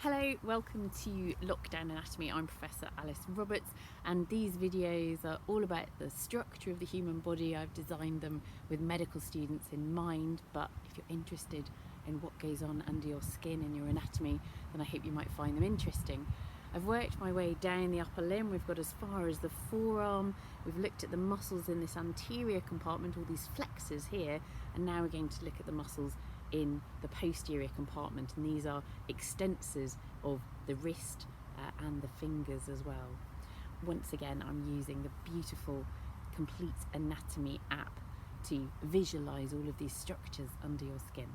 Hello, welcome to Lockdown Anatomy. I'm Professor Alice Roberts, and these videos are all about the structure of the human body. I've designed them with medical students in mind, but if you're interested in what goes on under your skin and your anatomy, then I hope you might find them interesting. I've worked my way down the upper limb. We've got as far as the forearm. We've looked at the muscles in this anterior compartment, all these flexors here, and now we're going to look at the muscles in the posterior compartment, and these are extensors of the wrist and the fingers as well. Once again, I'm using the beautiful Complete Anatomy app to visualize all of these structures under your skin.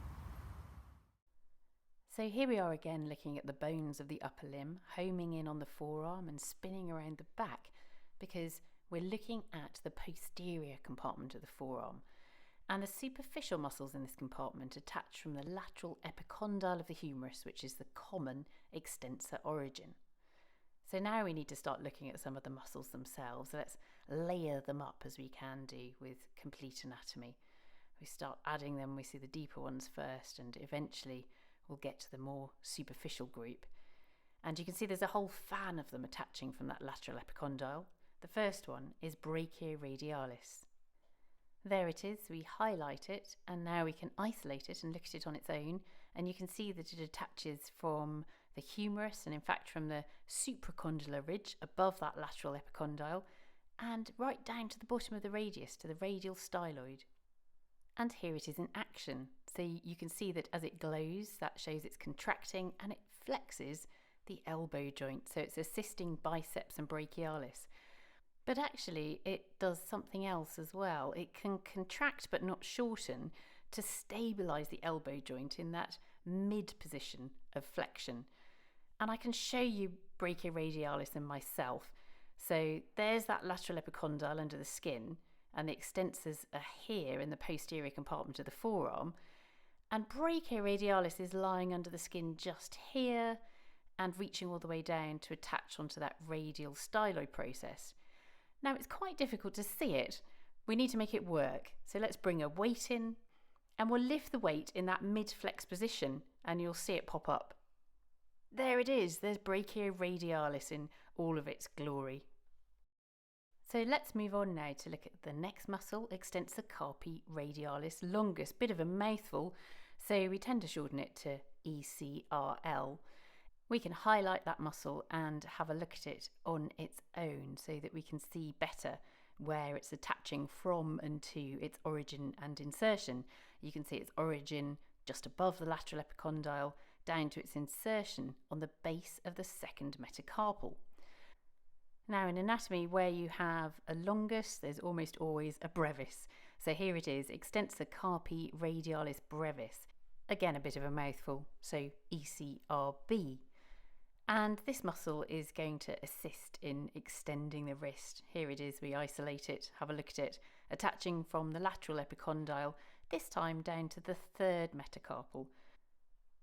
So here we are again looking at the bones of the upper limb, homing in on the forearm and spinning around the back, because we're looking at the posterior compartment of the forearm. And the superficial muscles in this compartment attach from the lateral epicondyle of the humerus, which is the common extensor origin. So now we need to start looking at some of the muscles themselves. So let's layer them up as we can do with Complete Anatomy. We start adding them, we see the deeper ones first, and eventually we'll get to the more superficial group. And you can see there's a whole fan of them attaching from that lateral epicondyle. The first one is Brachioradialis. There it is, we highlight it, and now we can isolate it and look at it on its own, and you can see that it attaches from the humerus and in fact from the supracondylar ridge above that lateral epicondyle and right down to the bottom of the radius, to the radial styloid. And here it is in action. So you can see that as it glows, that shows it's contracting, and it flexes the elbow joint, so it's assisting biceps and brachialis. But actually it does something else as well. It can contract but not shorten to stabilise the elbow joint in that mid position of flexion. And I can show you Brachioradialis in myself. So there's that lateral epicondyle under the skin, and the extensors are here in the posterior compartment of the forearm. And Brachioradialis is lying under the skin just here and reaching all the way down to attach onto that radial styloid process. Now it's quite difficult to see it. We need to make it work. So let's bring a weight in, and we'll lift the weight in that mid-flex position, and you'll see it pop up. There it is. There's Brachioradialis in all of its glory. So let's move on now to look at the next muscle, Extensor Carpi Radialis Longus. Bit of a mouthful, so we tend to shorten it to ECRL. We can highlight that muscle and have a look at it on its own so that we can see better where it's attaching from and to its origin and insertion. You can see its origin just above the lateral epicondyle down to its insertion on the base of the second metacarpal. Now in anatomy, where you have a longus, there's almost always a brevis. So here it is, Extensor Carpi Radialis Brevis. Again, a bit of a mouthful, so ECRB. And this muscle is going to assist in extending the wrist. Here it is, we isolate it, have a look at it, attaching from the lateral epicondyle, this time down to the third metacarpal.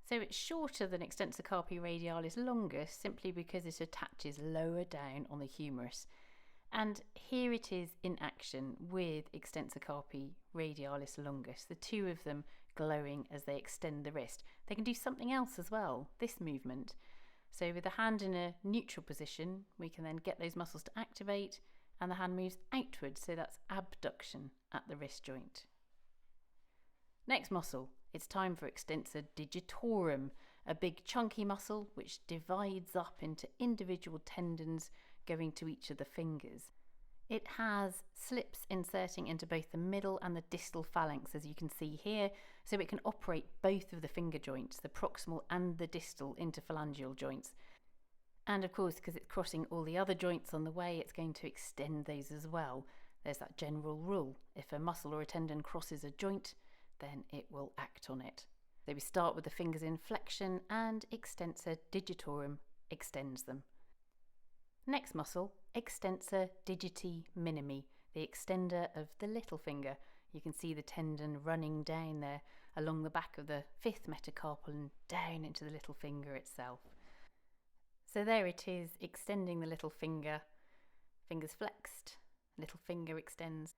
So it's shorter than Extensor Carpi Radialis Longus simply because it attaches lower down on the humerus. And here it is in action with Extensor Carpi Radialis Longus, the two of them glowing as they extend the wrist. They can do something else as well, this movement. So with the hand in a neutral position, we can then get those muscles to activate, and the hand moves outwards, so that's abduction at the wrist joint. Next muscle, it's time for Extensor Digitorum, a big chunky muscle which divides up into individual tendons going to each of the fingers. It has slips inserting into both the middle and the distal phalanx, as you can see here, so it can operate both of the finger joints, the proximal and the distal interphalangeal joints. And of course, because it's crossing all the other joints on the way, it's going to extend those as well. There's that general rule. If a muscle or a tendon crosses a joint, then it will act on it. So we start with the fingers in flexion, and Extensor Digitorum extends them. Next muscle, Extensor Digiti Minimi, the extender of the little finger. You can see the tendon running down there along the back of the fifth metacarpal and down into the little finger itself. So there it is, extending the little finger, fingers flexed, little finger extends.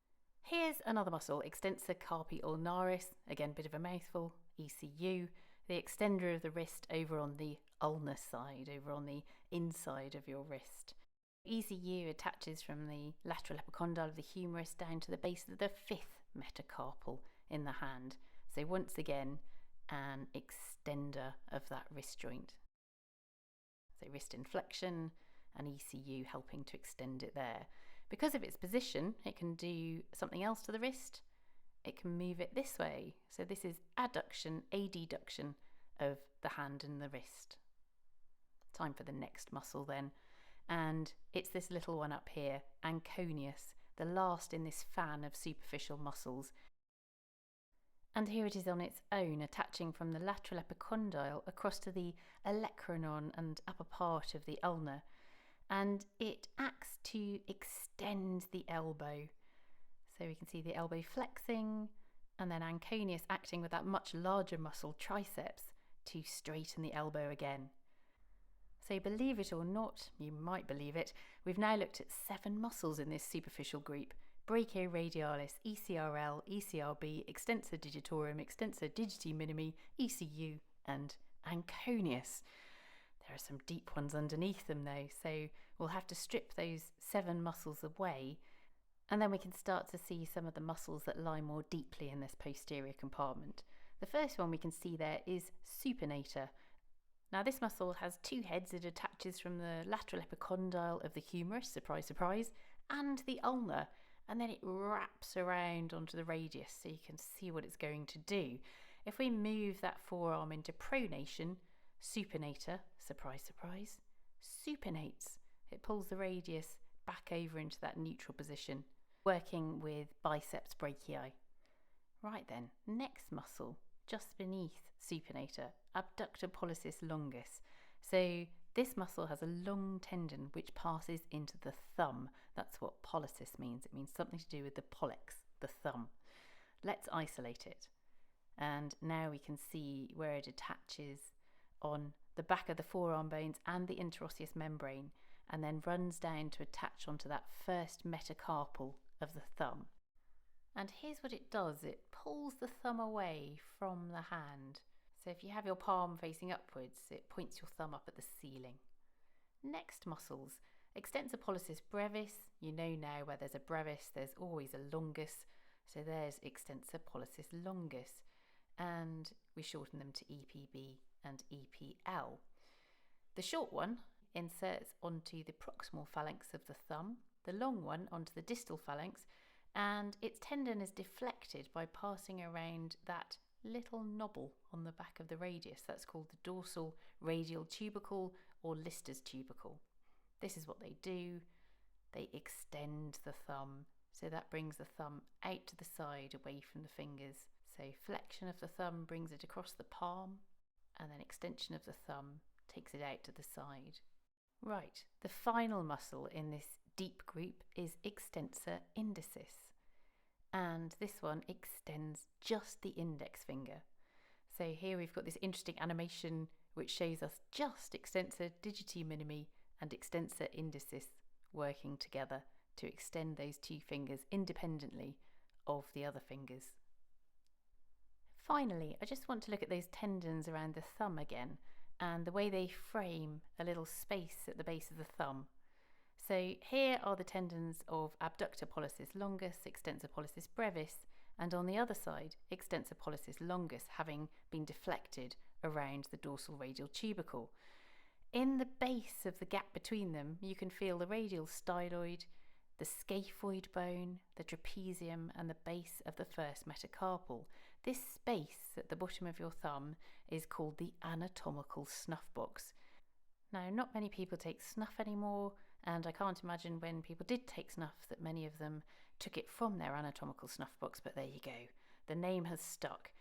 Here's another muscle, Extensor Carpi ulnaris, again bit of a mouthful, ECU. the extender of the wrist over on the ulnar side, over on the inside of your wrist. ECU attaches from the lateral epicondyle of the humerus down to the base of the fifth metacarpal in the hand. So once again, an extender of that wrist joint. So wrist inflection and ECU helping to extend it there. Because of its position, it can do something else to the wrist. It can move it this way. So this is adduction, adduction of the hand and the wrist. Time for the next muscle then. And it's this little one up here, Antonius, the last in this fan of superficial muscles. And here it is on its own, attaching from the lateral epicondyle across to the olecranon and upper part of the ulna. And it acts to extend the elbow. So we can see the elbow flexing, and then Antonius acting with that much larger muscle, triceps, to straighten the elbow again. So believe it or not, you might believe it, we've now looked at 7 muscles in this superficial group: Brachioradialis, ECRL, ECRB, Extensor Digitorum, Extensor Digiti Minimi, ECU, and Antonius. There are some deep ones underneath them though, so we'll have to strip those 7 muscles away, and then we can start to see some of the muscles that lie more deeply in this posterior compartment. The first one we can see there is supinator. Now this muscle has 2 heads. It attaches from the lateral epicondyle of the humerus, surprise, surprise, and the ulna, and then it wraps around onto the radius so you can see what it's going to do. If we move that forearm into pronation, supinator, surprise, surprise, supinates. It pulls the radius back over into that neutral position, working with biceps brachii. Right then, next muscle, just beneath supinator, abductor pollicis longus. So this muscle has a long tendon which passes into the thumb. That's what pollicis means. It means something to do with the pollex, the thumb. Let's isolate it. And now we can see where it attaches on the back of the forearm bones and the interosseous membrane, and then runs down to attach onto that first metacarpal of the thumb. And here's what it does. It pulls the thumb away from the hand. So if you have your palm facing upwards, it points your thumb up at the ceiling. Next muscles, extensor pollicis brevis. You know now where there's a brevis, there's always a longus. So there's extensor pollicis longus. And we shorten them to EPB and EPL. The short one inserts onto the proximal phalanx of the thumb, the long one onto the distal phalanx, and its tendon is deflected by passing around that little knobble on the back of the radius. That's called the dorsal radial tubercle or Listerstubercle. This is what they do. They extend the thumb, so that brings the thumb out to the side away from the fingers. So flexion of the thumb brings it across the palm, and then extension of the thumb takes it out to the side. Right, the final muscle in this deep group is extensor indices, and this one extends just the index finger. So here we've got this interesting animation which shows us just extensor digiti minimi and extensor indices working together to extend those 2 fingers independently of the other fingers. Finally, I just want to look at those tendons around the thumb again and the way they frame a little space at the base of the thumb. So here are the tendons of abductor pollicis longus, extensor pollicis brevis, and on the other side, extensor pollicis longus, having been deflected around the dorsal radial tubercle. In the base of the gap between them, you can feel the radial styloid, the scaphoid bone, the trapezium, and the base of the first metacarpal. This space at the bottom of your thumb is called the anatomical snuff box. Now, not many people take snuff anymore, and I can't imagine when people did take snuff that many of them took it from their anatomical snuff box, but there you go. The name has stuck.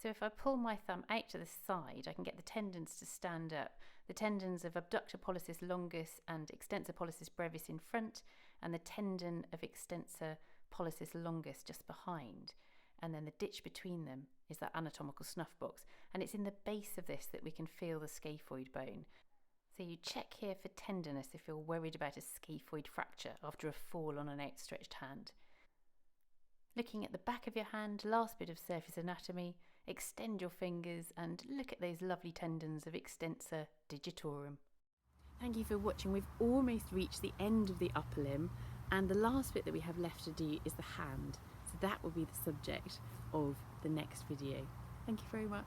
So if I pull my thumb out to the side, I can get the tendons to stand up. The tendons of abductor pollicis longus and extensor pollicis brevis in front, and the tendon of extensor pollicis longus just behind. And then the ditch between them is that anatomical snuff box. And it's in the base of this that we can feel the scaphoid bone. So you check here for tenderness if you're worried about a scaphoid fracture after a fall on an outstretched hand. Looking at the back of your hand, last bit of surface anatomy, extend your fingers and look at those lovely tendons of Extensor Digitorum. Thank you for watching. We've almost reached the end of the upper limb, and the last bit that we have left to do is the hand. So that will be the subject of the next video. Thank you very much.